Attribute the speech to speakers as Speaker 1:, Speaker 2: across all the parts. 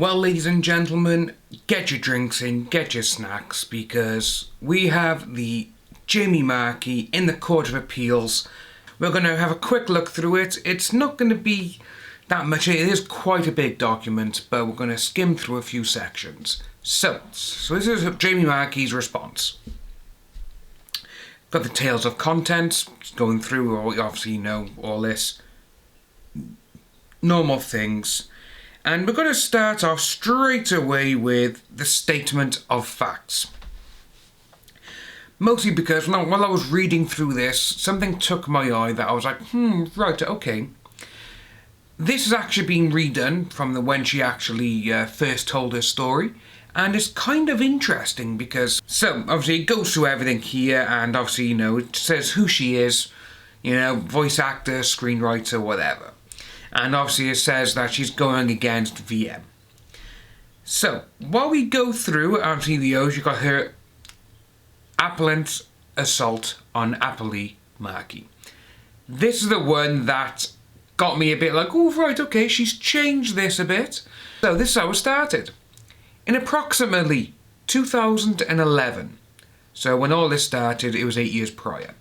Speaker 1: Well, ladies and gentlemen, get your drinks in, get your snacks, because we have the Jamie Marchi in the Court of Appeals. We're going to have a quick look through it. It's not going to be that much. It is quite a big document, but we're going to skim through a few sections. So this is Jamie Marchi's response. Got the tables of contents, going through, obviously you know all this. Normal things. And we're going to start off straight away with the statement of facts. Mostly because while I was reading through this, something took my eye that I was like, right, okay. This has actually been redone from when she actually first told her story. And it's kind of interesting because, so obviously it goes through everything here, and obviously, you know, it says who she is, you know, voice actor, screenwriter, whatever. And obviously it says that she's going against VM. So, while we go through, obviously you've got her appellant assault on Appellee Marchi. This is the one that got me a bit like, oh right, okay, she's changed this a bit. So this is how it started. In approximately 2011, so when all this started, it was 8 years prior.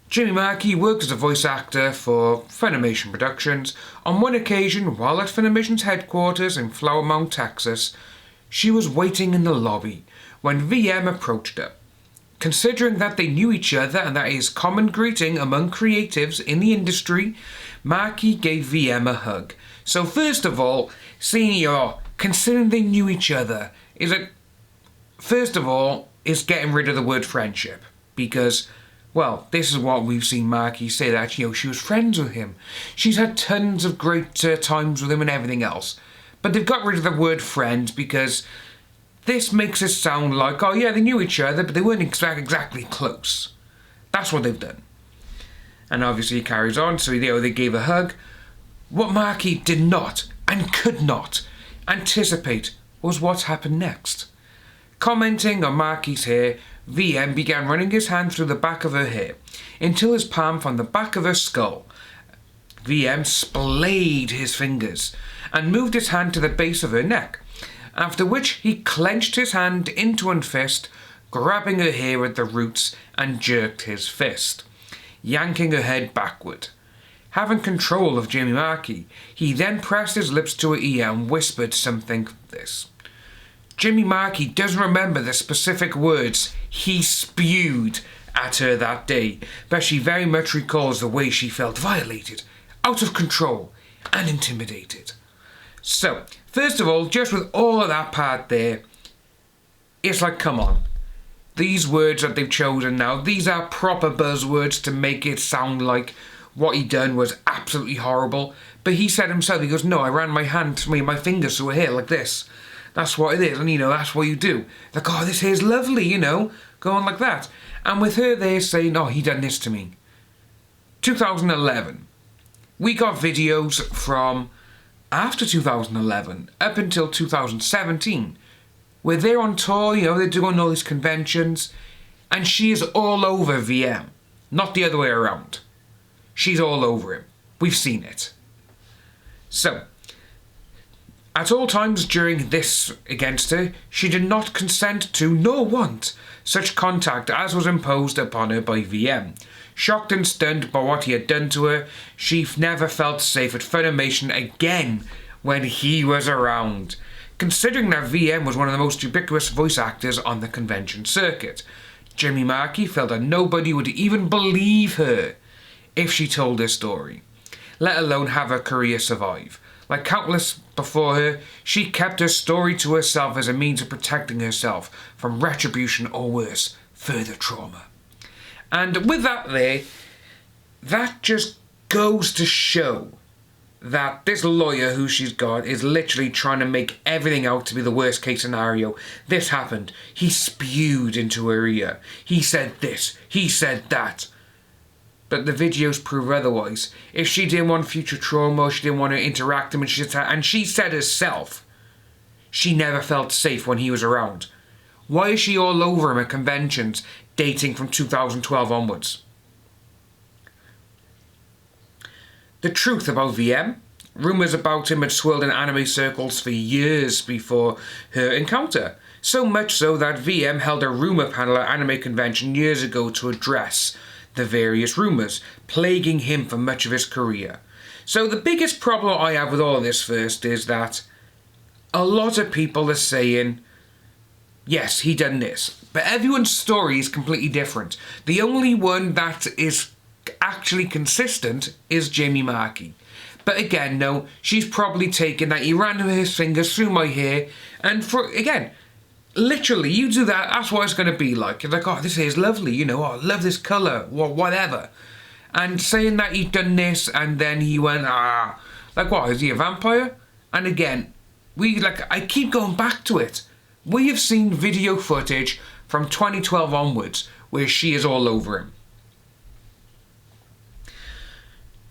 Speaker 1: Jamie Marchi worked as a voice actor for Funimation Productions. On one occasion, while at Funimation's headquarters in Flower Mound, Texas, she was waiting in the lobby when VM approached her. Considering that they knew each other and that is common greeting among creatives in the industry, Marchi gave VM a hug. So first of all, considering they knew each other, first of all, is getting rid of the word friendship. Because, well, this is what we've seen Marchi say, that, she was friends with him. She's had tons of great times with him and everything else. But they've got rid of the word friend because this makes it sound like, oh yeah, they knew each other, but they weren't exactly close. That's what they've done. And obviously he carries on, so they gave a hug. What Marchi did not, and could not, anticipate was what happened next. Commenting on Marchi's hair, VM began running his hand through the back of her hair, until his palm from the back of her skull. VM splayed his fingers, and moved his hand to the base of her neck, after which he clenched his hand into one fist, grabbing her hair at the roots, and jerked his fist, yanking her head backward. Having control of Jamie Marchi, he then pressed his lips to her ear and whispered something like this. Jamie Marchi doesn't remember the specific words he spewed at her that day, but she very much recalls the way she felt violated, out of control, and intimidated. So, first of all, just with all of that part there, it's like, come on. These words that they've chosen now, these are proper buzzwords to make it sound like what he done was absolutely horrible. But he said himself, he goes, no, I ran my fingers through her hair like this. That's what it is, and that's what you do. Like, oh, this hair's lovely, going like that. And with her there saying, oh, he done this to me. 2011. We got videos from after 2011 up until 2017, where they're on tour, they're doing all these conventions, and she is all over VM, not the other way around. She's all over him. We've seen it. So, at all times during this against her, she did not consent to nor want such contact as was imposed upon her by VM. Shocked and stunned by what he had done to her, she never felt safe at Funimation again when he was around. Considering that VM was one of the most ubiquitous voice actors on the convention circuit, Jamie Marchi felt that nobody would even believe her if she told her story, let alone have her career survive. Like countless before her, she kept her story to herself as a means of protecting herself from retribution or worse, further trauma. And with that there, that just goes to show that this lawyer who she's got is literally trying to make everything out to be the worst case scenario. This happened. He spewed into her ear. He said this. He said that. But the videos prove otherwise. If she didn't want future trauma, she didn't want to interact with him, and she said herself, she never felt safe when he was around. Why is she all over him at conventions, dating from 2012 onwards? The truth about VM Rumours about him had swirled in anime circles for years before her encounter. So much so that VM held a rumour panel at anime convention years ago to address the various rumours, plaguing him for much of his career. So the biggest problem I have with all of this first is that a lot of people are saying, yes, he done this. But everyone's story is completely different. The only one that is actually consistent is Jamie Marchi. But again, no, she's probably taken that he ran his fingers through my hair, and again, literally, you do that, that's what it's going to be like. You're like, oh, this hair is lovely, you know, oh, I love this colour, whatever. And saying that he'd done this, and then he went, like what, is he a vampire? And again, I keep going back to it. We have seen video footage from 2012 onwards where she is all over him.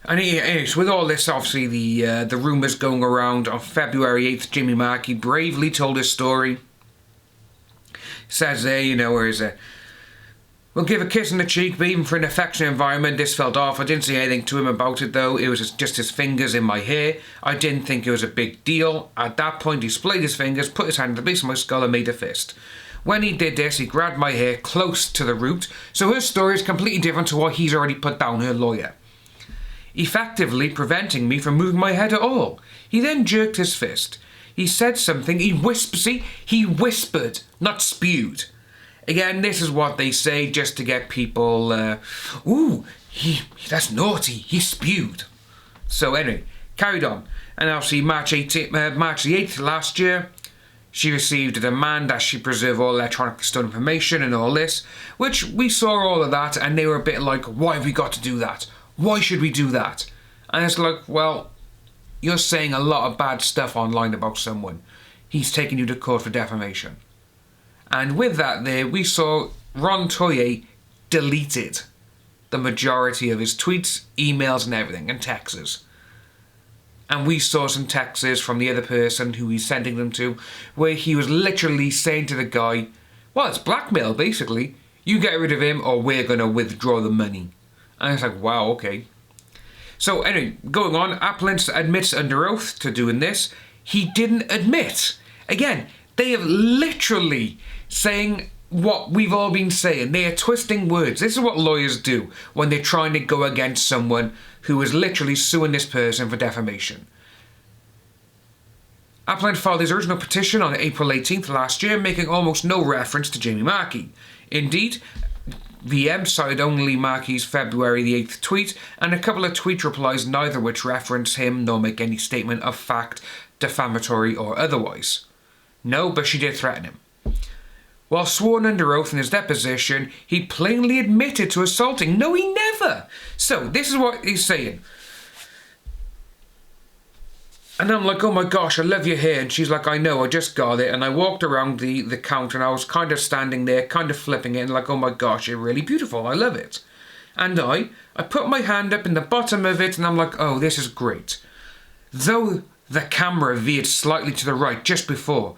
Speaker 1: And anyways, with all this, obviously, the rumours going around, on February 8th, Jamie Marchi bravely told his story. Says there, you know, where is it? We'll give a kiss on the cheek, but even for an affectionate environment, this felt off. I didn't say anything to him about it, though. It was just his fingers in my hair. I didn't think it was a big deal. At that point, he splayed his fingers, put his hand at the base of my skull and made a fist. When he did this, he grabbed my hair close to the root, so her story is completely different to what he's already put down, her lawyer, effectively preventing me from moving my head at all. He then jerked his fist. He said something, he whispered, not spewed. Again, this is what they say just to get people, that's naughty, he spewed. So anyway, carried on. And obviously March the 8th last year, she received a demand that she preserve all electronically stored information and all this, which we saw all of that and they were a bit like, why have we got to do that? Why should we do that? And it's like, well, you're saying a lot of bad stuff online about someone. He's taking you to court for defamation. And with that there, we saw Ron Toye deleted the majority of his tweets, emails and everything, and texts. And we saw some texts from the other person who he's sending them to, where he was literally saying to the guy, well, it's blackmail basically. You get rid of him or we're going to withdraw the money. And it's like, wow, okay. So anyway, going on, Appellant admits under oath to doing this. He didn't admit. Again, they have literally saying what we've all been saying. They are twisting words. This is what lawyers do when they're trying to go against someone who is literally suing this person for defamation. Appellant filed his original petition on April 18th last year, making almost no reference to Jamie Marchi. Indeed, VM cited only Marchi's February the 8th tweet and a couple of tweet replies, neither of which reference him nor make any statement of fact, defamatory or otherwise. No, but she did threaten him. While sworn under oath in his deposition, he plainly admitted to assaulting. No, he never. So, this is what he's saying. And I'm like, oh my gosh, I love your hair. And she's like, I know, I just got it. And I walked around the counter and I was kind of standing there, kind of flipping it and like, oh my gosh, you're really beautiful. I love it. And I put my hand up in the bottom of it and I'm like, oh, this is great. Though the camera veered slightly to the right just before,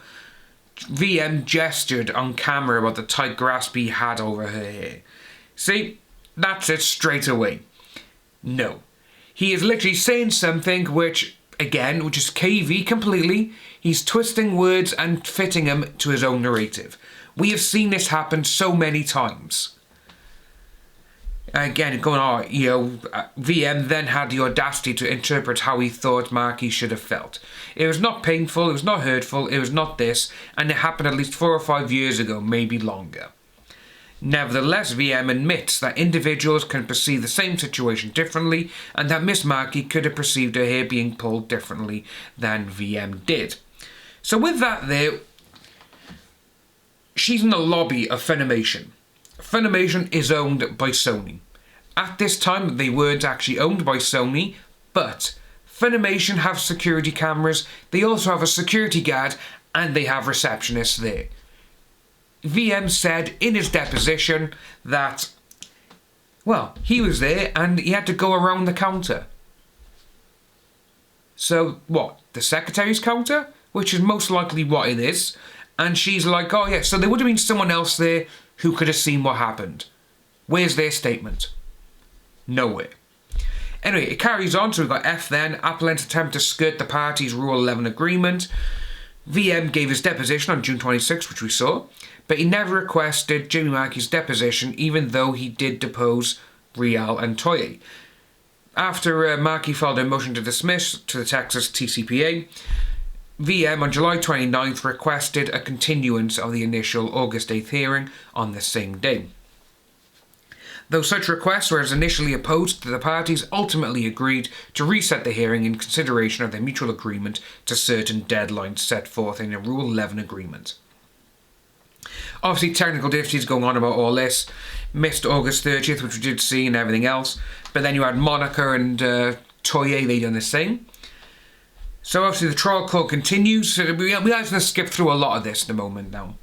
Speaker 1: VM gestured on camera about the tight grasp he had over her hair. See, that's it straight away. No. He is literally saying something which is KV completely. He's twisting words and fitting them to his own narrative. We have seen this happen so many times. Again, going on, VM then had the audacity to interpret how he thought Marchi should have felt. It was not painful, it was not hurtful, it was not this, and it happened at least 4 or 5 years ago, maybe longer. Nevertheless, VM admits that individuals can perceive the same situation differently, and that Miss Marchi could have perceived her hair being pulled differently than VM did. So with that there, she's in the lobby of Funimation. Funimation is owned by Sony. At this time, they weren't actually owned by Sony, but Funimation have security cameras, they also have a security guard, and they have receptionists there. VM said in his deposition that, well, he was there and he had to go around the counter. So, what, the secretary's counter? Which is most likely what it is. And she's like, oh yeah, so there would have been someone else there who could have seen what happened. Where's their statement? Nowhere. Anyway, it carries on, so we've got F then. Appellant's attempt to skirt the party's Rule 11 agreement. VM gave his deposition on June 26, which we saw, but he never requested Jimmy Marchi's deposition, even though he did depose Rial and Toye. After Marchi filed a motion to dismiss to the Texas TCPA, VM on July 29th requested a continuance of the initial August 8th hearing on the same day. Though such requests were initially opposed, the parties ultimately agreed to reset the hearing in consideration of their mutual agreement to certain deadlines set forth in the Rule 11 agreement. Obviously, technical difficulties going on about all this. Missed August 30th, which we did see, and everything else. But then you had Monica and Toye, they done the same. So obviously the trial court continues. So we have to skip through a lot of this at the moment now.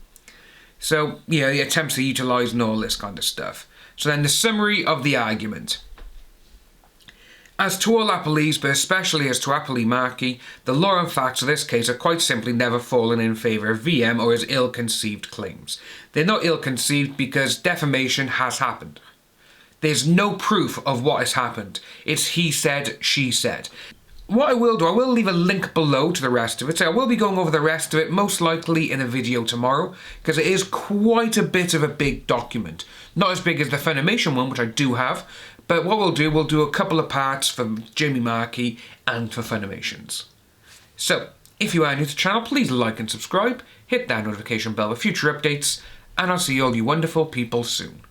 Speaker 1: So, yeah, the attempts to utilise and all this kind of stuff. So then the summary of the argument. As to all appellees, but especially as to appellee Marchi, the law and facts of this case have quite simply never fallen in favour of VM or his ill-conceived claims. They're not ill-conceived because defamation has happened. There's no proof of what has happened. It's he said, she said. What I will do, I will leave a link below to the rest of it. So I will be going over the rest of it, most likely in a video tomorrow, because it is quite a bit of a big document. Not as big as the Funimation one, which I do have, but what we'll do a couple of parts for Jimmy Marchi and for Funimations. So, if you are new to the channel, please like and subscribe, hit that notification bell for future updates, and I'll see all you wonderful people soon.